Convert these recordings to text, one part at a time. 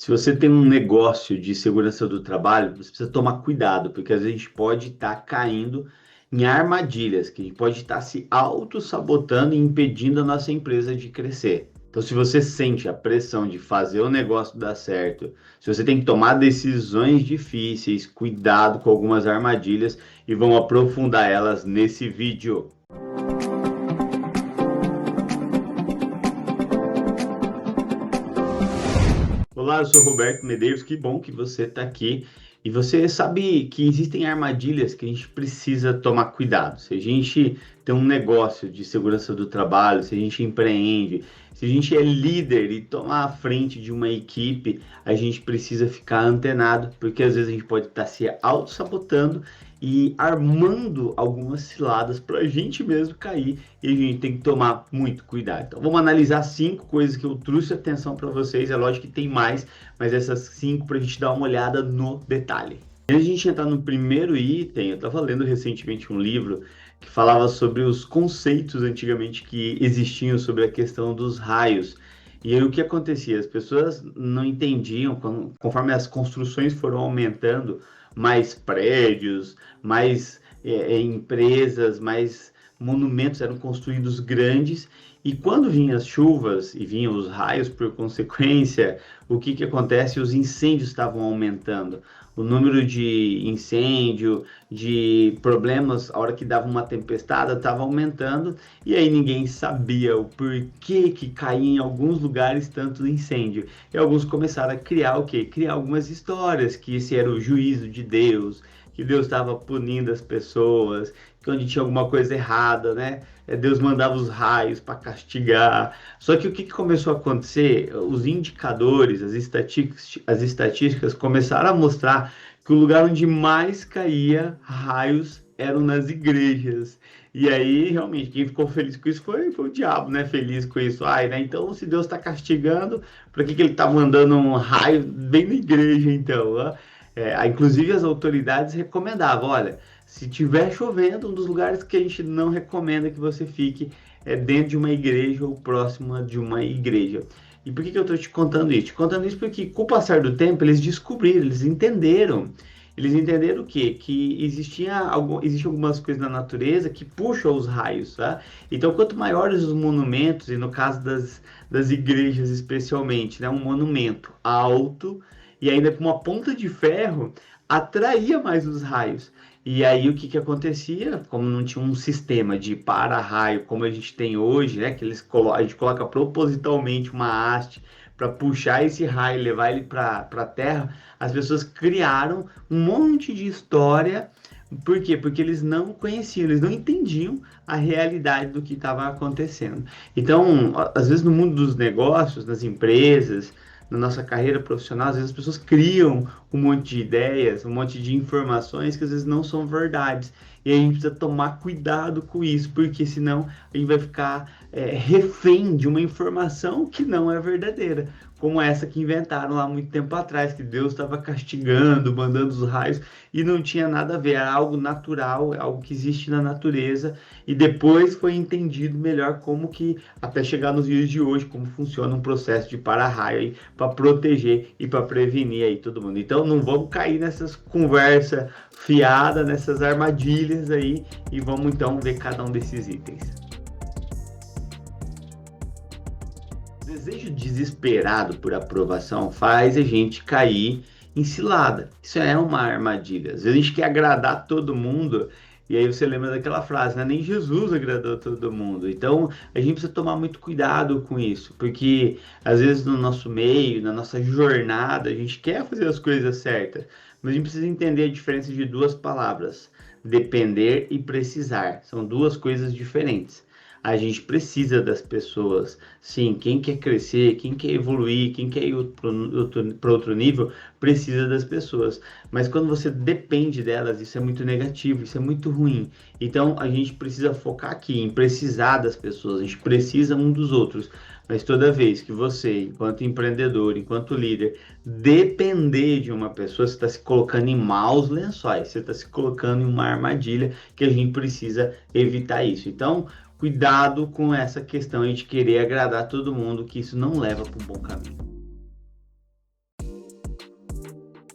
Se você tem um negócio de segurança do trabalho, você precisa tomar cuidado, porque às vezes a gente pode estar caindo em armadilhas, que a gente pode estar se auto-sabotando e impedindo a nossa empresa de crescer. Então, se você sente a pressão de fazer o negócio dar certo, se você tem que tomar decisões difíceis, cuidado com algumas armadilhas e vamos aprofundar elas nesse vídeo. Olá, eu sou Roberto Medeiros, que bom que você está aqui. E você sabe que existem armadilhas que a gente precisa tomar cuidado. Se a gente tem um negócio de segurança do trabalho, se a gente empreende, se a gente é líder e toma a frente de uma equipe, a gente precisa ficar antenado, porque às vezes a gente pode estar se auto-sabotando e armando algumas ciladas para a gente mesmo cair e a gente tem que tomar muito cuidado. Então vamos analisar 5 coisas que eu trouxe atenção para vocês. É lógico que tem mais, mas essas 5 para a gente dar uma olhada no detalhe. Antes de a gente entrar no primeiro item, eu estava lendo recentemente um livro que falava sobre os conceitos antigamente que existiam sobre a questão dos raios. E aí o que acontecia? As pessoas não entendiam, conforme as construções foram aumentando, mais prédios, mais empresas, mais monumentos eram construídos grandes, e quando vinham as chuvas e vinham os raios por consequência, o que acontece? Os incêndios estavam aumentando. O número de incêndio, de problemas, a hora que dava uma tempestade, estava aumentando, e aí ninguém sabia o porquê que caía em alguns lugares tanto incêndio. E alguns começaram a criar o quê? Criar algumas histórias, que esse era o juízo de Deus, que Deus estava punindo as pessoas, que onde tinha alguma coisa errada, né? Deus mandava os raios para castigar. Só que o que começou a acontecer? Os indicadores, as estatísticas começaram a mostrar que o lugar onde mais caía raios eram nas igrejas. E aí, realmente, quem ficou feliz com isso foi o diabo, né? Feliz com isso. Ai, né? Então, se Deus está castigando, para que ele está mandando um raio bem na igreja, então? Ó? Inclusive, as autoridades recomendavam, olha, se tiver chovendo, um dos lugares que a gente não recomenda que você fique é dentro de uma igreja ou próxima de uma igreja. E por que eu estou te contando isso? Te contando isso porque, com o passar do tempo, eles descobriram, eles entenderam. Eles entenderam o quê? Que existem algumas coisas na natureza que puxam os raios, tá? Então, quanto maiores os monumentos, e no caso das igrejas especialmente, né, um monumento alto e ainda com uma ponta de ferro, atraía mais os raios. E aí o que acontecia? Como não tinha um sistema de para-raio como a gente tem hoje, né? Que a gente coloca propositalmente uma haste para puxar esse raio e levar ele para a Terra, as pessoas criaram um monte de história. Por quê? Porque eles não conheciam, eles não entendiam a realidade do que estava acontecendo. Então, às vezes no mundo dos negócios, nas empresas, na nossa carreira profissional, às vezes as pessoas criam um monte de ideias, um monte de informações que às vezes não são verdades. E a gente precisa tomar cuidado com isso, porque senão a gente vai ficar refém de uma informação que não é verdadeira. Como essa que inventaram lá muito tempo atrás, que Deus estava castigando, mandando os raios, e não tinha nada a ver, era algo natural, algo que existe na natureza, e depois foi entendido melhor como que, até chegar nos dias de hoje, como funciona um processo de para-raio aí, para proteger e para prevenir aí todo mundo. Então não vamos cair nessas conversas fiadas, nessas armadilhas aí, e vamos então ver cada um desses itens. O desejo desesperado por aprovação faz a gente cair em cilada. Isso é uma armadilha. Às vezes a gente quer agradar todo mundo, e aí você lembra daquela frase, né? Nem Jesus agradou todo mundo. Então a gente precisa tomar muito cuidado com isso, porque às vezes no nosso meio, na nossa jornada, a gente quer fazer as coisas certas, mas a gente precisa entender a diferença de duas palavras: depender e precisar. São duas coisas diferentes. A gente precisa das pessoas. Sim, quem quer crescer, quem quer evoluir, quem quer ir para outro nível, precisa das pessoas. Mas quando você depende delas, isso é muito negativo, isso é muito ruim. Então a gente precisa focar aqui em precisar das pessoas, a gente precisa um dos outros. Mas toda vez que você, enquanto empreendedor, enquanto líder, depender de uma pessoa, você está se colocando em maus lençóis, você está se colocando em uma armadilha que a gente precisa evitar isso. Então, cuidado com essa questão de querer agradar todo mundo, que isso não leva para um bom caminho.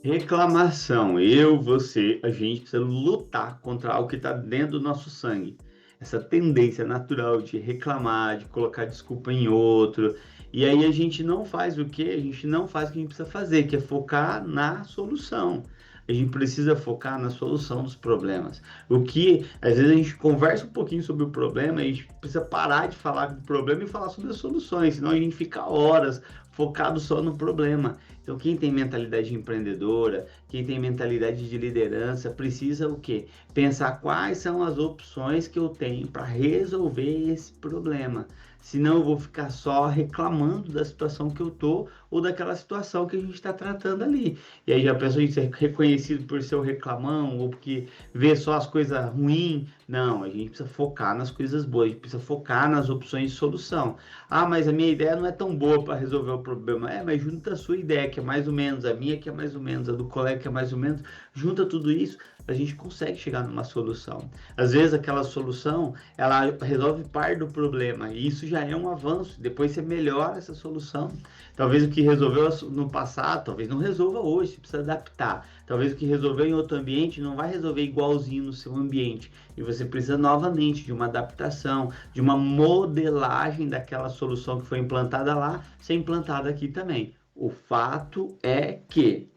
Reclamação, você, a gente precisa lutar contra algo que está dentro do nosso sangue. Essa tendência natural de reclamar, de colocar desculpa em outro. E aí a gente não faz o quê? A gente não faz o que a gente precisa fazer, que é focar na solução. A gente precisa focar na solução dos problemas. O que, às vezes, a gente conversa um pouquinho sobre o problema, a gente precisa parar de falar do problema e falar sobre as soluções, senão a gente fica horas focado só no problema. Então, quem tem mentalidade empreendedora, quem tem mentalidade de liderança, precisa o quê? Pensar quais são as opções que eu tenho para resolver esse problema. Senão eu vou ficar só reclamando da situação que eu tô ou daquela situação que a gente está tratando ali. E aí já pensou em ser reconhecido por ser o reclamão ou porque vê só as coisas ruins? Não, a gente precisa focar nas coisas boas, a gente precisa focar nas opções de solução. Ah, mas a minha ideia não é tão boa para resolver o problema. É, mas junta a sua ideia, que é mais ou menos, a minha que é mais ou menos, a do colega que é mais ou menos, junta tudo isso, a gente consegue chegar numa solução. Às vezes aquela solução, ela resolve parte do problema, e isso já é um avanço. Depois você melhora essa solução. Talvez o que resolveu no passado, talvez não resolva hoje, você precisa adaptar. Talvez o que resolveu em outro ambiente não vai resolver igualzinho no seu ambiente. E você precisa novamente de uma adaptação, de uma modelagem daquela solução que foi implantada lá, ser implantada aqui também. O fato é que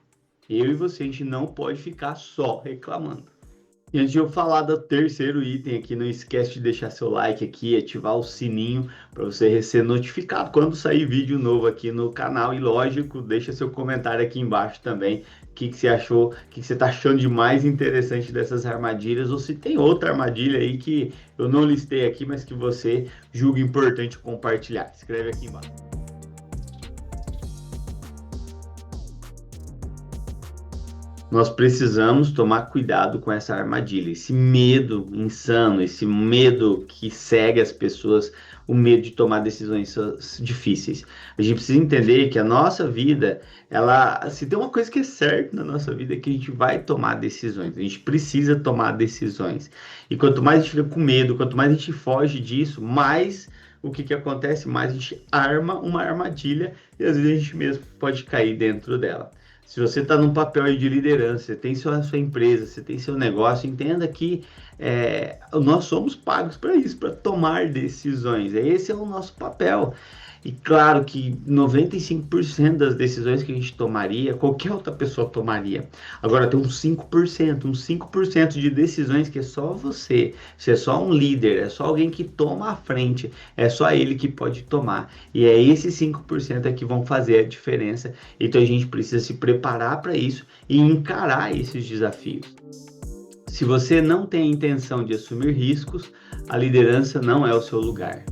eu e você, a gente não pode ficar só reclamando. E antes de eu falar do terceiro item aqui, não esquece de deixar seu like aqui, ativar o sininho para você ser notificado quando sair vídeo novo aqui no canal. E lógico, deixa seu comentário aqui embaixo também. O que você achou, o que você está achando de mais interessante dessas armadilhas, ou se tem outra armadilha aí que eu não listei aqui, mas que você julga importante compartilhar. Escreve aqui embaixo. Nós precisamos tomar cuidado com essa armadilha, esse medo insano, esse medo que segue as pessoas, o medo de tomar decisões difíceis. A gente precisa entender que a nossa vida, ela, se tem uma coisa que é certa na nossa vida, é que a gente vai tomar decisões, a gente precisa tomar decisões. E quanto mais a gente fica com medo, quanto mais a gente foge disso, mais o que acontece? Mais a gente arma uma armadilha e às vezes a gente mesmo pode cair dentro dela. Se você está num papel aí de liderança, você tem sua empresa, você tem seu negócio, entenda que nós somos pagos para isso, para tomar decisões. Esse é o nosso papel. E claro que 95% das decisões que a gente tomaria, qualquer outra pessoa tomaria. Agora tem uns 5% de decisões que é só você é só um líder, é só alguém que toma a frente, é só ele que pode tomar. E é esses 5% que vão fazer a diferença. Então a gente precisa se preparar para isso e encarar esses desafios. Se você não tem a intenção de assumir riscos, a liderança não é o seu lugar.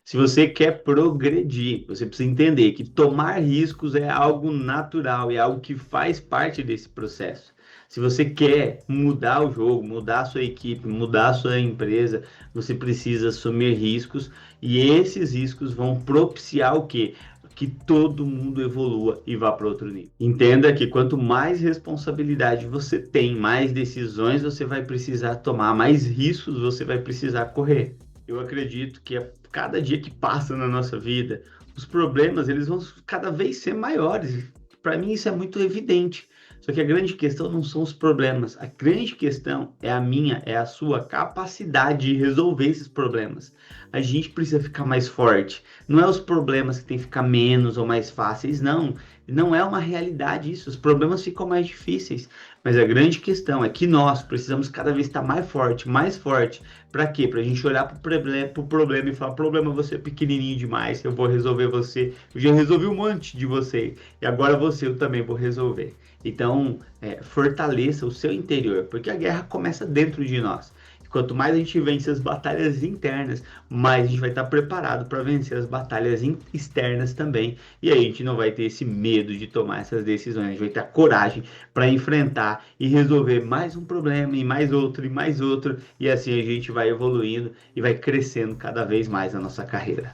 Se você quer progredir, você precisa entender que tomar riscos é algo natural, é algo que faz parte desse processo. Se você quer mudar o jogo, mudar a sua equipe, mudar a sua empresa, você precisa assumir riscos e esses riscos vão propiciar o quê? Que todo mundo evolua e vá para outro nível. Entenda que quanto mais responsabilidade você tem, mais decisões você vai precisar tomar, mais riscos você vai precisar correr. Eu acredito que a cada dia que passa na nossa vida, os problemas eles vão cada vez ser maiores. Para mim isso é muito evidente. Só que a grande questão não são os problemas. A grande questão é a minha, é a sua capacidade de resolver esses problemas. A gente precisa ficar mais forte. Não é os problemas que tem que ficar menos ou mais fáceis, não. Não é uma realidade isso. Os problemas ficam mais difíceis. Mas a grande questão é que nós precisamos cada vez estar mais forte, mais forte. Para quê? Para a gente olhar para o problema e falar, problema, você é pequenininho demais, eu vou resolver você. Eu já resolvi um monte de você e agora você eu também vou resolver. Então, fortaleça o seu interior, porque a guerra começa dentro de nós. E quanto mais a gente vence as batalhas internas, mais a gente vai estar preparado para vencer as batalhas externas também. E aí a gente não vai ter esse medo de tomar essas decisões, a gente vai ter a coragem para enfrentar e resolver mais um problema, e mais outro, e assim a gente vai evoluindo e vai crescendo cada vez mais na nossa carreira.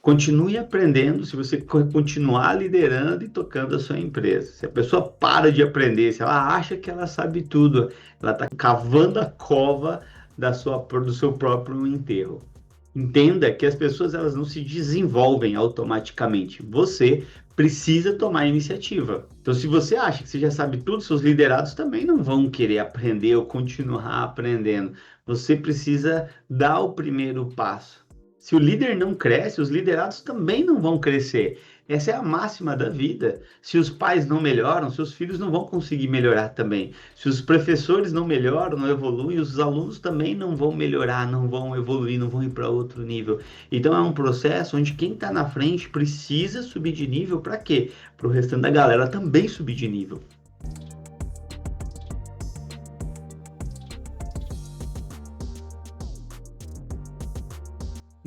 Continue aprendendo se você continuar liderando e tocando a sua empresa. Se a pessoa para de aprender, se ela acha que ela sabe tudo, ela está cavando a cova do seu próprio enterro. Entenda que as pessoas elas não se desenvolvem automaticamente. Você precisa tomar a iniciativa. Então, se você acha que você já sabe tudo, seus liderados também não vão querer aprender ou continuar aprendendo. Você precisa dar o primeiro passo. Se o líder não cresce, os liderados também não vão crescer. Essa é a máxima da vida. Se os pais não melhoram, seus filhos não vão conseguir melhorar também. Se os professores não melhoram, não evoluem, os alunos também não vão melhorar, não vão evoluir, não vão ir para outro nível. Então é um processo onde quem está na frente precisa subir de nível para quê? Para o restante da galera também subir de nível.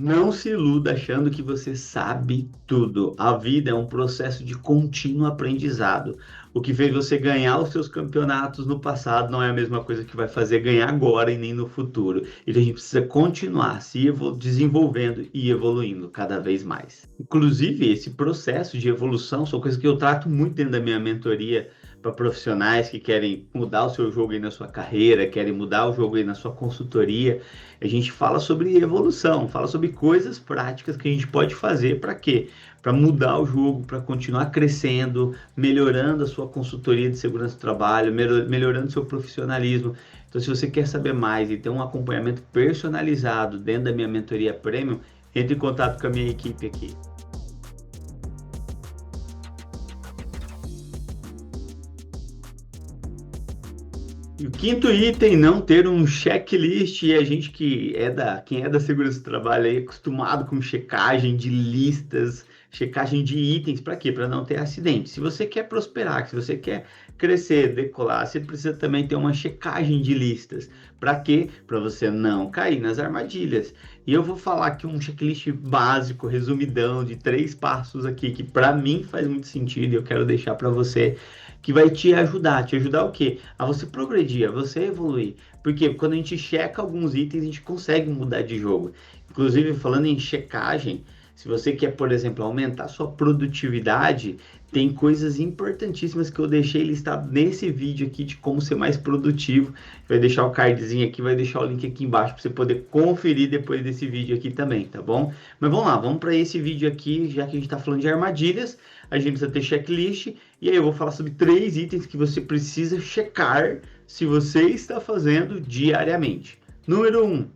Não se iluda achando que você sabe tudo. A vida é um processo de contínuo aprendizado. O que fez você ganhar os seus campeonatos no passado não é a mesma coisa que vai fazer ganhar agora e nem no futuro. Então a gente precisa continuar se desenvolvendo e evoluindo cada vez mais. Inclusive, esse processo de evolução são coisas que eu trato muito dentro da minha mentoria para profissionais que querem mudar o seu jogo aí na sua carreira, querem mudar o jogo aí na sua consultoria. A gente fala sobre evolução, fala sobre coisas práticas que a gente pode fazer para quê? Para mudar o jogo, para continuar crescendo, melhorando a sua consultoria de segurança do trabalho, melhorando o seu profissionalismo. Então, se você quer saber mais e ter um acompanhamento personalizado dentro da minha mentoria Premium, entre em contato com a minha equipe aqui. E o quinto item, não ter um checklist, e a gente quem é da segurança do trabalho aí, é acostumado com checagem de listas, checagem de itens, para quê? Para não ter acidente. Se você quer prosperar, se você quer crescer, decolar, você precisa também ter uma checagem de listas. Para quê? Para você não cair nas armadilhas. E eu vou falar aqui um checklist básico, resumidão, de 3 passos aqui, que para mim faz muito sentido e eu quero deixar para você, que vai te ajudar. Te ajudar o quê? A você progredir, a você evoluir. Porque quando a gente checa alguns itens, a gente consegue mudar de jogo. Inclusive, falando em checagem, se você quer, por exemplo, aumentar a sua produtividade, tem coisas importantíssimas que eu deixei listado nesse vídeo aqui de como ser mais produtivo. Vai deixar o cardzinho aqui, vai deixar o link aqui embaixo para você poder conferir depois desse vídeo aqui também, tá bom? Mas vamos lá, vamos para esse vídeo aqui, já que a gente está falando de armadilhas, a gente precisa ter checklist, e aí eu vou falar sobre 3 itens que você precisa checar se você está fazendo diariamente. Número 1.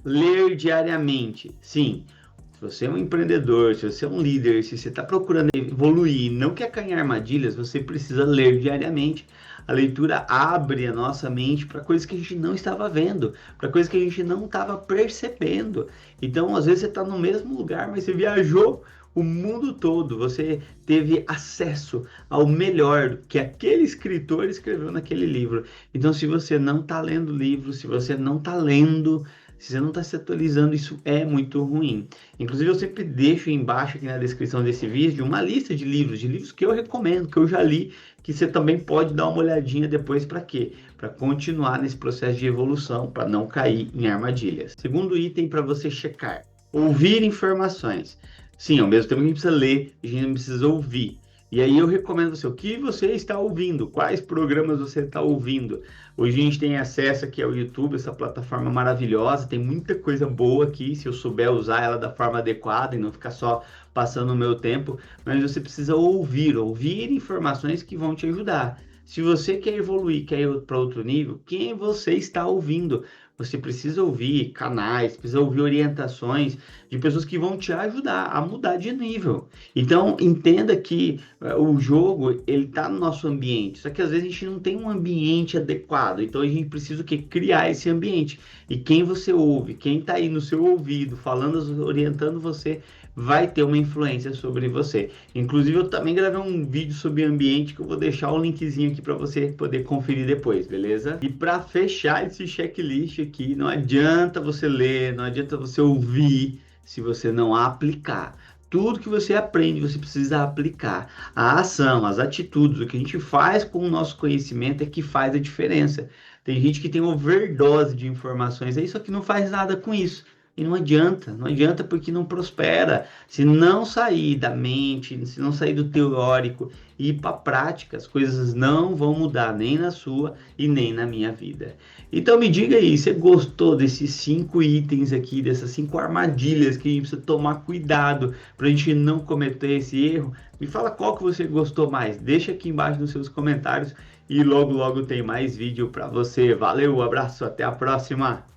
Ler diariamente. Sim, se você é um empreendedor, se você é um líder, se você está procurando evoluir e não quer cair em armadilhas, você precisa ler diariamente. A leitura abre a nossa mente para coisas que a gente não estava vendo, para coisas que a gente não estava percebendo. Então, às vezes você está no mesmo lugar, mas você viajou o mundo todo, você teve acesso ao melhor que aquele escritor escreveu naquele livro. Então, se você não está lendo livro, se você não está lendo, se você não está se atualizando, isso é muito ruim. Inclusive, eu sempre deixo embaixo aqui na descrição desse vídeo uma lista de livros que eu recomendo, que eu já li, que você também pode dar uma olhadinha depois. Para quê? Para continuar nesse processo de evolução, para não cair em armadilhas. Segundo item para você checar: ouvir informações. Sim, ao mesmo tempo que a gente precisa ler, a gente precisa ouvir. E aí eu recomendo você, o que você está ouvindo, quais programas você está ouvindo. Hoje a gente tem acesso aqui ao YouTube, essa plataforma maravilhosa, tem muita coisa boa aqui, se eu souber usar ela da forma adequada e não ficar só passando o meu tempo, mas você precisa ouvir informações que vão te ajudar. Se você quer evoluir, quer ir para outro nível, quem você está ouvindo? Você precisa ouvir canais, precisa ouvir orientações de pessoas que vão te ajudar a mudar de nível. Então, entenda que o jogo, ele está no nosso ambiente, só que às vezes a gente não tem um ambiente adequado, então a gente precisa o quê? Criar esse ambiente. E quem você ouve, quem está aí no seu ouvido, falando, orientando você, vai ter uma influência sobre você. Inclusive, eu também gravei um vídeo sobre ambiente que eu vou deixar o linkzinho aqui para você poder conferir depois, beleza? E para fechar esse checklist aqui, não adianta você ler, não adianta você ouvir se você não aplicar. Tudo que você aprende, você precisa aplicar. A ação, as atitudes, o que a gente faz com o nosso conhecimento é que faz a diferença. Tem gente que tem overdose de informações aí, só que não faz nada com isso. E não adianta porque não prospera. Se não sair da mente, se não sair do teórico e ir para a prática, as coisas não vão mudar nem na sua e nem na minha vida. Então me diga aí, você gostou desses 5 itens aqui, dessas 5 armadilhas que a gente precisa tomar cuidado para a gente não cometer esse erro? Me fala qual que você gostou mais. Deixa aqui embaixo nos seus comentários e logo logo tem mais vídeo para você. Valeu, abraço, até a próxima.